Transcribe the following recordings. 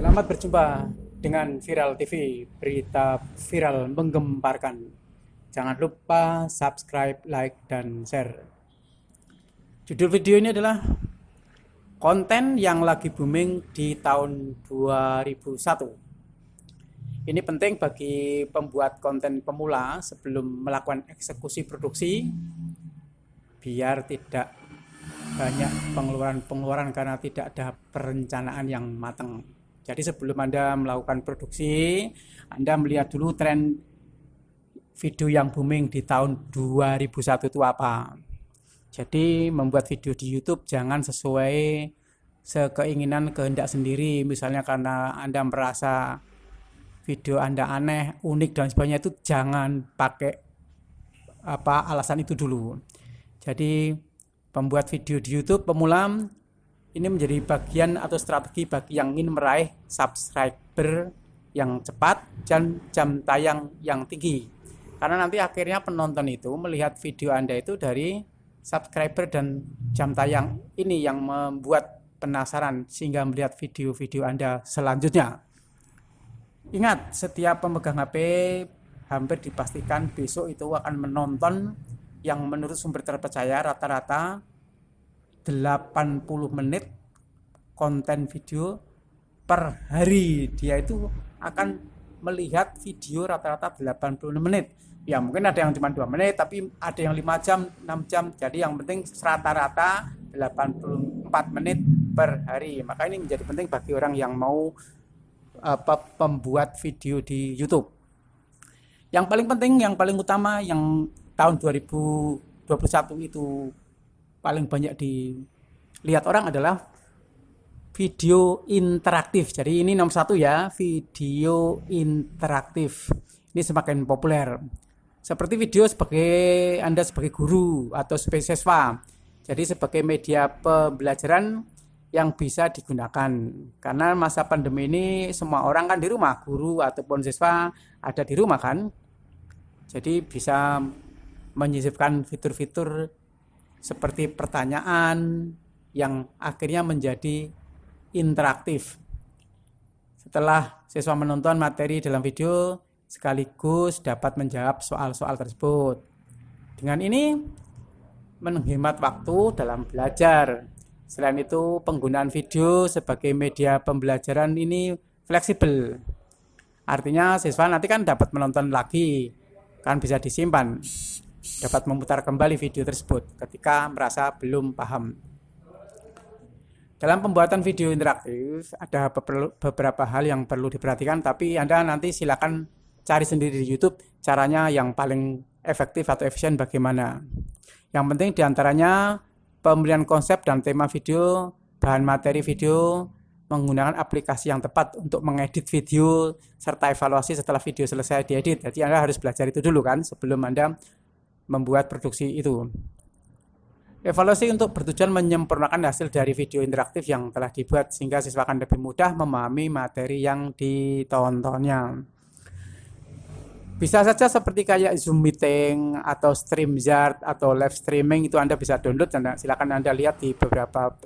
Selamat berjumpa dengan Viral TV, berita viral menggemparkan. Jangan lupa subscribe, like, dan share. Judul video ini adalah konten yang lagi booming di tahun 2001. Ini penting bagi pembuat konten pemula sebelum melakukan eksekusi produksi, biar tidak banyak pengeluaran-pengeluaran karena tidak ada perencanaan yang matang. Jadi sebelum Anda melakukan produksi, Anda melihat dulu tren video yang booming di tahun 2001 itu apa. Jadi membuat video di YouTube jangan sesuai sekeinginan kehendak sendiri. Misalnya karena Anda merasa video Anda aneh, unik dan sebagainya, itu jangan pakai alasan itu dulu. Jadi pembuat video di YouTube pemula ini menjadi bagian atau strategi bagi yang ingin meraih subscriber yang cepat dan jam tayang yang tinggi. Karena nanti akhirnya penonton itu melihat video Anda itu dari subscriber dan jam tayang ini yang membuat penasaran sehingga melihat video-video Anda selanjutnya. Ingat, setiap pemegang HP hampir dipastikan besok itu akan menonton yang menurut sumber terpercaya rata-rata 80 menit konten video per hari. Dia itu akan melihat video rata-rata 80 menit. Ya mungkin ada yang cuma 2 menit, tapi ada yang 5 jam, 6 jam. Jadi yang penting rata-rata 84 menit per hari. Maka ini menjadi penting bagi orang yang mau pembuat video di YouTube. Yang paling penting, yang paling utama, yang tahun 2021 itu paling banyak dilihat orang adalah video interaktif. Jadi ini nomor 1 ya, video interaktif. Ini semakin populer. Seperti video Anda sebagai guru atau sebagai siswa. Jadi sebagai media pembelajaran yang bisa digunakan. Karena masa pandemi ini semua orang kan di rumah, guru ataupun siswa ada di rumah kan. Jadi bisa menyisipkan fitur-fitur seperti pertanyaan yang akhirnya menjadi interaktif. Setelah siswa menonton materi dalam video, sekaligus dapat menjawab soal-soal tersebut. Dengan ini menghemat waktu dalam belajar. Selain itu, penggunaan video sebagai media pembelajaran ini fleksibel. Artinya siswa nanti kan dapat menonton lagi, kan bisa disimpan. Dapat memutar kembali video tersebut ketika merasa belum paham. Dalam pembuatan video interaktif ada beberapa hal yang perlu diperhatikan, tapi Anda nanti silakan cari sendiri di YouTube caranya yang paling efektif atau efisien bagaimana. Yang penting diantaranya pemilihan konsep dan tema video, bahan materi video, menggunakan aplikasi yang tepat untuk mengedit video, serta evaluasi setelah video selesai diedit. Jadi Anda harus belajar itu dulu kan sebelum Anda membuat produksi itu. Evaluasi untuk bertujuan menyempurnakan hasil dari video interaktif yang telah dibuat sehingga siswa akan lebih mudah memahami materi yang ditontonnya. Bisa saja seperti kayak Zoom meeting atau StreamYard atau live streaming, itu Anda bisa download dan silakan Anda lihat di beberapa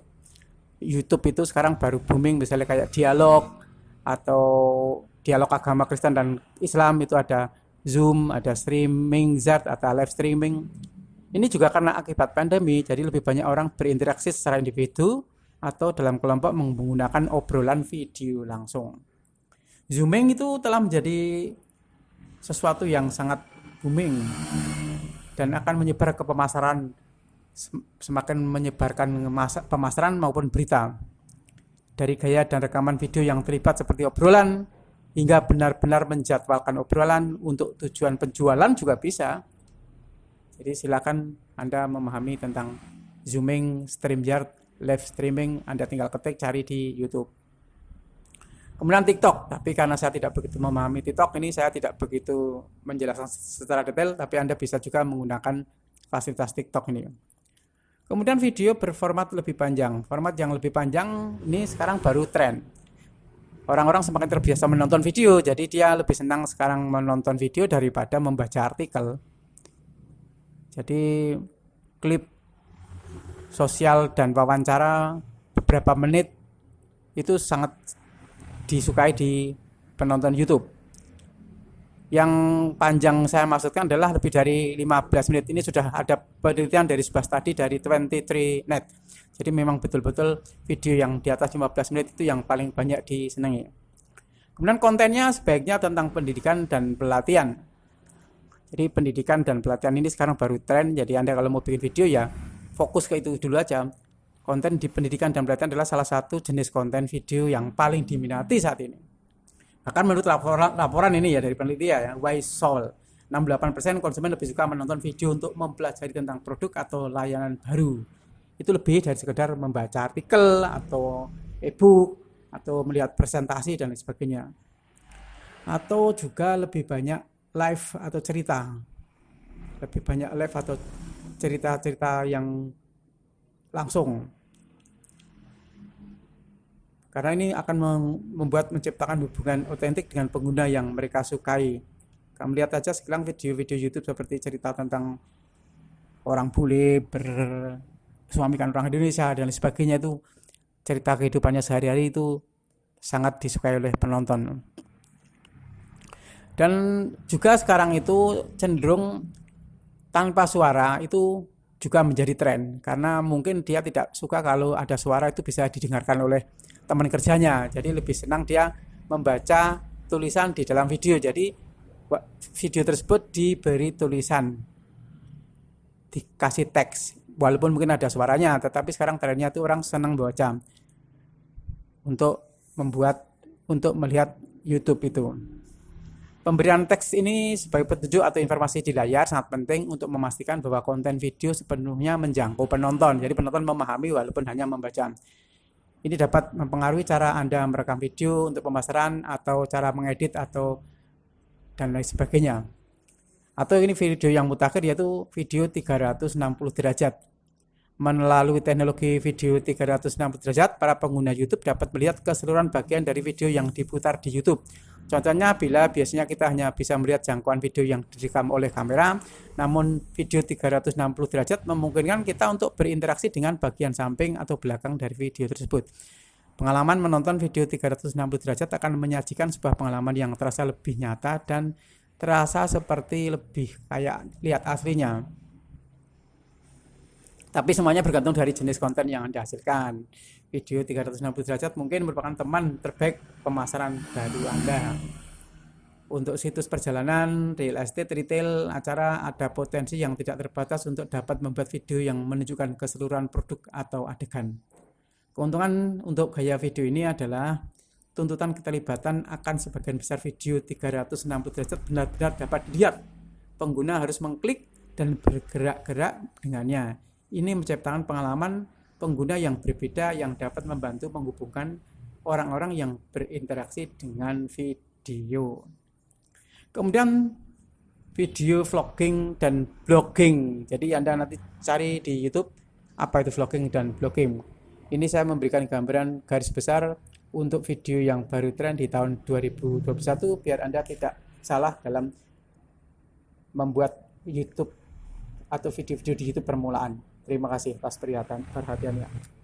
YouTube itu sekarang baru booming, misalnya kayak dialog atau dialog agama Kristen dan Islam, itu ada Zoom, ada StreamYard atau live streaming. Ini juga karena akibat pandemi, jadi lebih banyak orang berinteraksi secara individu atau dalam kelompok menggunakan obrolan video langsung. Zooming itu telah menjadi sesuatu yang sangat booming dan akan menyebar ke pemasaran, semakin menyebarkan pemasaran maupun berita. Dari gaya dan rekaman video yang terlibat seperti obrolan, hingga benar-benar menjadwalkan obrolan untuk tujuan penjualan juga bisa. Jadi silakan Anda memahami tentang Zooming, StreamYard, live streaming, Anda tinggal ketik cari di YouTube. Kemudian TikTok, tapi karena saya tidak begitu memahami TikTok, ini saya tidak begitu menjelaskan secara detail, tapi Anda bisa juga menggunakan fasilitas TikTok ini. Kemudian video berformat lebih panjang. Format yang lebih panjang ini sekarang baru tren. Orang-orang semakin terbiasa menonton video, jadi dia lebih senang sekarang menonton video daripada membaca artikel. Jadi klip sosial dan wawancara beberapa menit itu sangat disukai di penonton YouTube. Yang panjang saya maksudkan adalah lebih dari 15 menit. Ini sudah ada penelitian dari sebuah studi dari 23net. Jadi memang betul-betul video yang di atas 15 menit itu yang paling banyak disenangi. Kemudian kontennya sebaiknya tentang pendidikan dan pelatihan. Jadi pendidikan dan pelatihan ini sekarang baru tren. Jadi Anda kalau mau bikin video ya fokus ke itu dulu aja. Konten di pendidikan dan pelatihan adalah salah satu jenis konten video yang paling diminati saat ini. Bahkan menurut laporan ini ya dari penelitian ya, Wisol, 68% konsumen lebih suka menonton video untuk mempelajari tentang produk atau layanan baru. Itu lebih dari sekedar membaca artikel atau e-book atau melihat presentasi dan lain sebagainya. Atau juga lebih banyak live atau cerita. Lebih banyak live atau cerita-cerita yang langsung. Karena ini akan menciptakan hubungan otentik dengan pengguna yang mereka sukai. Kamu lihat aja sekarang video-video YouTube seperti cerita tentang orang bule bersuamikan orang Indonesia dan sebagainya, itu cerita kehidupannya sehari-hari itu sangat disukai oleh penonton. Dan juga sekarang itu cenderung tanpa suara itu juga menjadi tren, karena mungkin dia tidak suka kalau ada suara itu bisa didengarkan oleh teman kerjanya. Jadi lebih senang dia membaca tulisan di dalam video. Jadi video tersebut diberi tulisan, dikasih teks, walaupun mungkin ada suaranya, tetapi sekarang trennya itu orang senang baca untuk melihat YouTube itu. Pemberian teks ini sebagai petunjuk atau informasi di layar sangat penting untuk memastikan bahwa konten video sepenuhnya menjangkau penonton. Jadi penonton memahami walaupun hanya membaca. Ini dapat mempengaruhi cara Anda merekam video untuk pemasaran atau cara mengedit atau dan lain sebagainya. Atau ini video yang mutakhir yaitu video 360 derajat. Melalui teknologi video 360 derajat, para pengguna YouTube dapat melihat keseluruhan bagian dari video yang diputar di YouTube. Contohnya bila biasanya kita hanya bisa melihat jangkauan video yang direkam oleh kamera, namun video 360 derajat memungkinkan kita untuk berinteraksi dengan bagian samping atau belakang dari video tersebut. Pengalaman menonton video 360 derajat akan menyajikan sebuah pengalaman yang terasa lebih nyata dan terasa seperti lebih kayak lihat aslinya. Tapi semuanya bergantung dari jenis konten yang Anda hasilkan. Video 360 derajat mungkin merupakan teman terbaik pemasaran baru Anda. Untuk situs perjalanan, real estate, retail, acara, ada potensi yang tidak terbatas untuk dapat membuat video yang menunjukkan keseluruhan produk atau adegan. Keuntungan untuk gaya video ini adalah tuntutan keterlibatan akan sebagian besar video 360 derajat benar-benar dapat dilihat. Pengguna harus mengklik dan bergerak-gerak dengannya. Ini menciptakan pengalaman pengguna yang berbeda yang dapat membantu menghubungkan orang-orang yang berinteraksi dengan video. Kemudian video vlogging dan blogging. Jadi Anda nanti cari di YouTube apa itu vlogging dan blogging. Ini saya memberikan gambaran garis besar untuk video yang baru tren di tahun 2021 biar Anda tidak salah dalam membuat YouTube atau video-video di YouTube permulaan. Terima kasih atas perhatiannya.